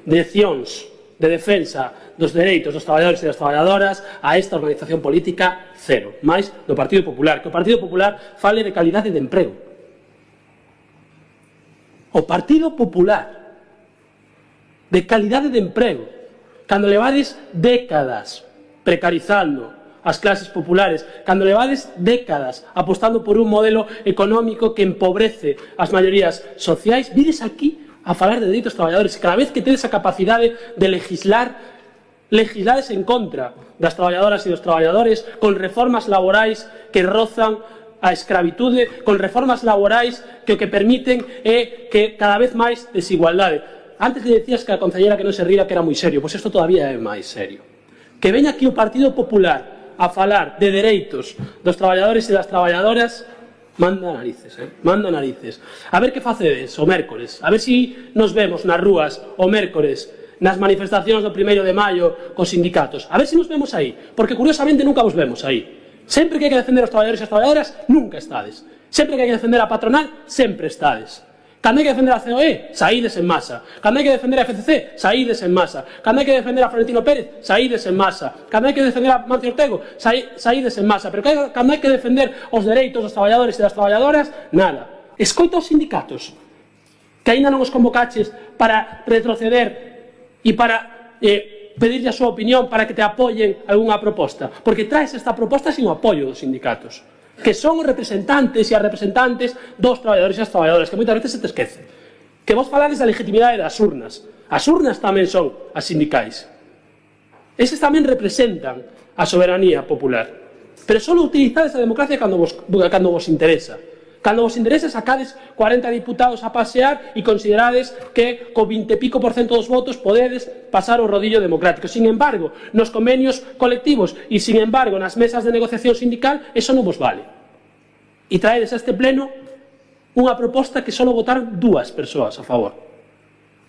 de accións de defensa dos dereitos dos traballadores e das traballadoras a esta organización política cero, máis do Partido Popular, que o Partido Popular fale de calidade de emprego. O Partido Popular de calidade de emprego, cando levades décadas precarizando as clases populares, cando levades décadas apostando por un modelo económico que empobrece as maiorías sociais, vides aquí a falar de dereitos traballadores, e cada vez que tedes a capacidade de legislades en contra das traballadoras e dos traballadores, con reformas laborais que rozan a escravitude, con reformas laborais que o que permiten é que cada vez máis desigualdade. Antes le decías que a concelleira que non se ría que era moi serio, pois isto todavía é máis serio. Que veña aquí o Partido Popular a falar de dereitos dos traballadores e das traballadoras, manda narices, manda narices. A ver que facedes o mércores, a ver si nos vemos nas rúas o mércores, nas manifestacións do 1º de maio cos sindicatos. A ver si nos vemos aí, porque curiosamente nunca vos vemos aí. Sempre que hai que defender os traballadores e as traballadoras, nunca estades. Sempre que hai que defender a patronal, sempre estades. Cando hai que defender a COE, saídes en masa. Cando hai que defender a FCC, saídes en masa. Cando hai que defender a Florentino Pérez, saídes en masa. Cando hai que defender a Mancio Ortego, saídes en masa. Pero cando hai que defender os dereitos dos traballadores e das traballadoras, nada. Escoita os sindicatos, que aínda non os convocaches para retroceder e para pedirlle a súa opinión para que te apoyen algunha proposta. Porque traes esta proposta sin o apoio dos sindicatos, que son os representantes e as representantes dos traballadores e as traballadoras, que moitas veces se te esquece. Que vos falades da legitimidade das urnas. As urnas tamén son as sindicais. Eses tamén representan a soberanía popular. Pero só utilizades a democracia cando vos interesa. Cando vos interesa sacades 40 diputados a pasear e considerades que co 20 e pico % dos votos podedes pasar o rodillo democrático. Sin embargo, nos convenios colectivos e, sin embargo, nas mesas de negociación sindical, eso non vos vale. E traedes a este pleno unha proposta que só votaron 2 persoas a favor.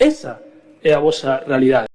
Esa é a vosa realidade.